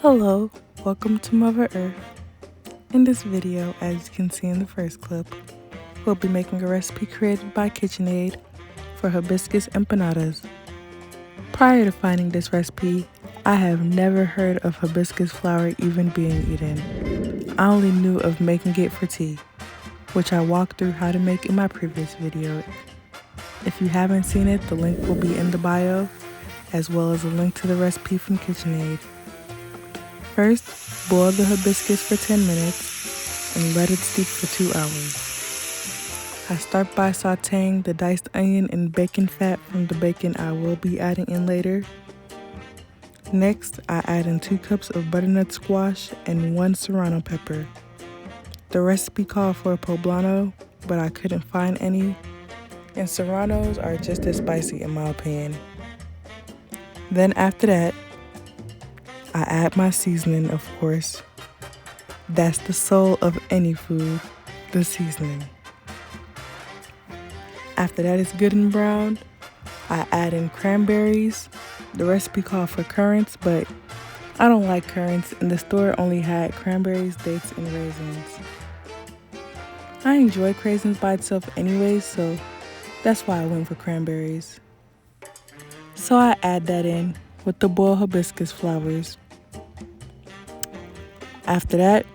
Hello, welcome to Mother Earth. In this video, as you can see in the first clip, we'll be making a recipe created by KitchenAid for hibiscus empanadas. Prior to finding this recipe, I have never heard of hibiscus flower even being eaten. I only knew of making it for tea, which I walked through how to make in my previous video. If you haven't seen it, the link will be in the bio, as well as a link to the recipe from KitchenAid. First, boil the hibiscus for 10 minutes and let it steep for 2 hours. I start by sauteing the diced onion and bacon fat from the bacon I will be adding in later. Next, I add in 2 cups of butternut squash and 1 serrano pepper. The recipe called for poblano, but I couldn't find any, and serranos are just as spicy in my opinion. Then after that, I add my seasoning, of course. That's the soul of any food, the seasoning. After that is good and browned, I add in cranberries. The recipe called for currants, but I don't like currants, and the store only had cranberries, dates, and raisins. I enjoy raisins by itself anyway, so that's why I went for cranberries. So I add that in with the boiled hibiscus flowers. After that,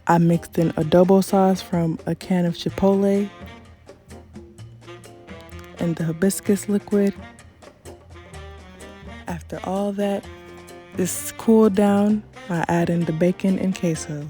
I mixed in adobo sauce from a can of Chipotle and the hibiscus liquid. After all that is cooled down, I add in the bacon and queso.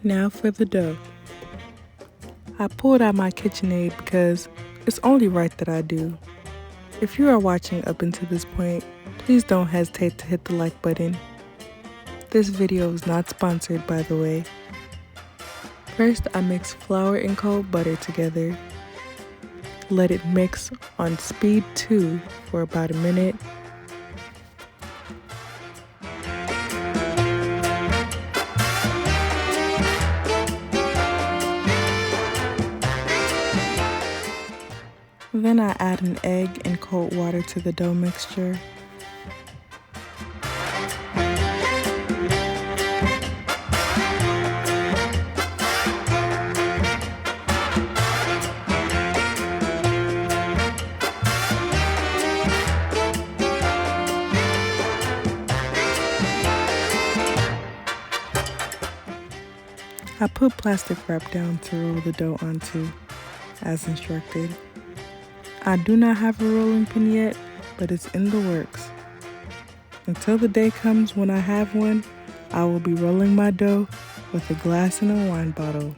Now for the dough. I pulled out my KitchenAid because it's only right that I do. If you are watching up until this point, please don't hesitate to hit the like button. This video is not sponsored, by the way. First, I mix flour and cold butter together. Let it mix on speed 2 for about a minute. Then I add an egg and cold water to the dough mixture. I put plastic wrap down to roll the dough onto, as instructed. I do not have a rolling pin yet, but it's in the works. Until the day comes when I have one, I will be rolling my dough with a glass and a wine bottle.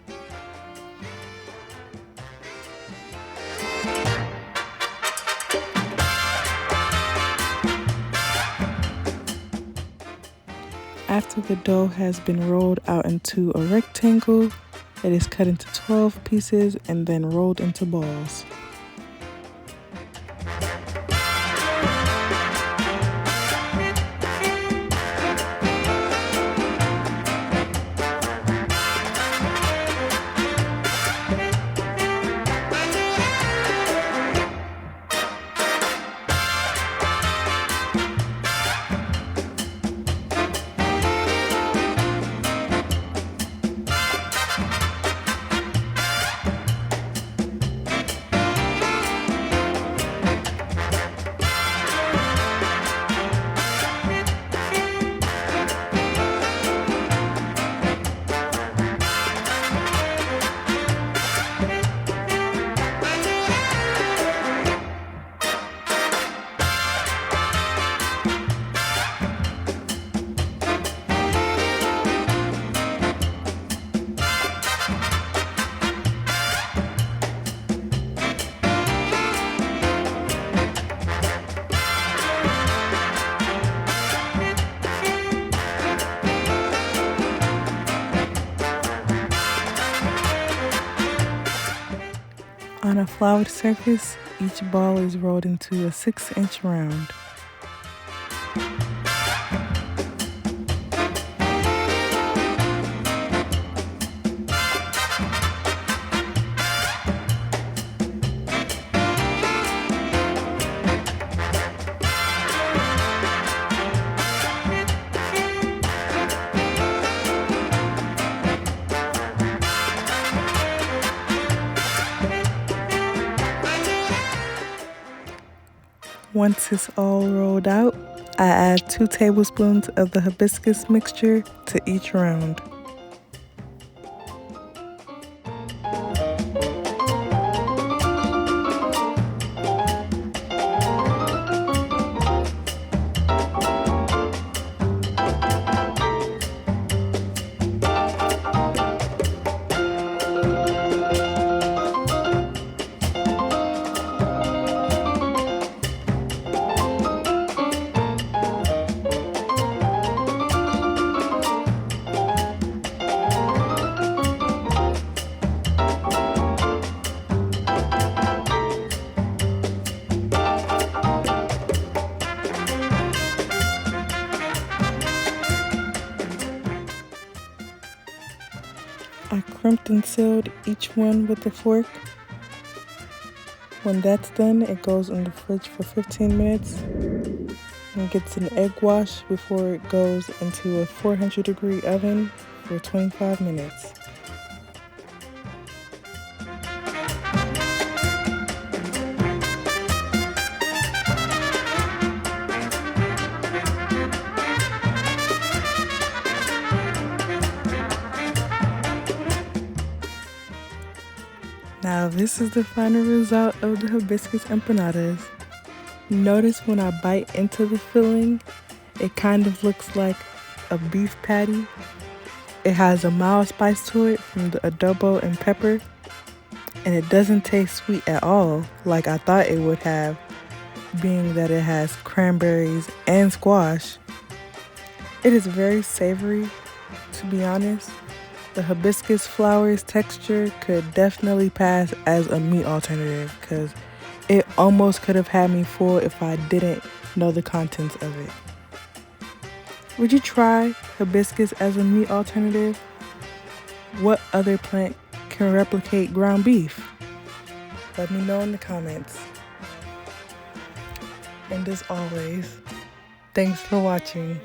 After the dough has been rolled out into a rectangle, it is cut into 12 pieces and then rolled into balls. On a floured surface, each ball is rolled into a 6-inch round. Once it's all rolled out, I add 2 tablespoons of the hibiscus mixture to each round. I crimped and sealed each one with a fork. When that's done, it goes in the fridge for 15 minutes and gets an egg wash before it goes into a 400-degree oven for 25 minutes. Now this is the final result of the hibiscus empanadas. Notice when I bite into the filling, it kind of looks like a beef patty. It has a mild spice to it from the adobo and pepper, and it doesn't taste sweet at all like I thought it would have, being that it has cranberries and squash. It is very savory, to be honest. The hibiscus flower's texture could definitely pass as a meat alternative because it almost could have had me full if I didn't know the contents of it. Would you try hibiscus as a meat alternative? What other plant can replicate ground beef? Let me know in the comments. And as always, thanks for watching.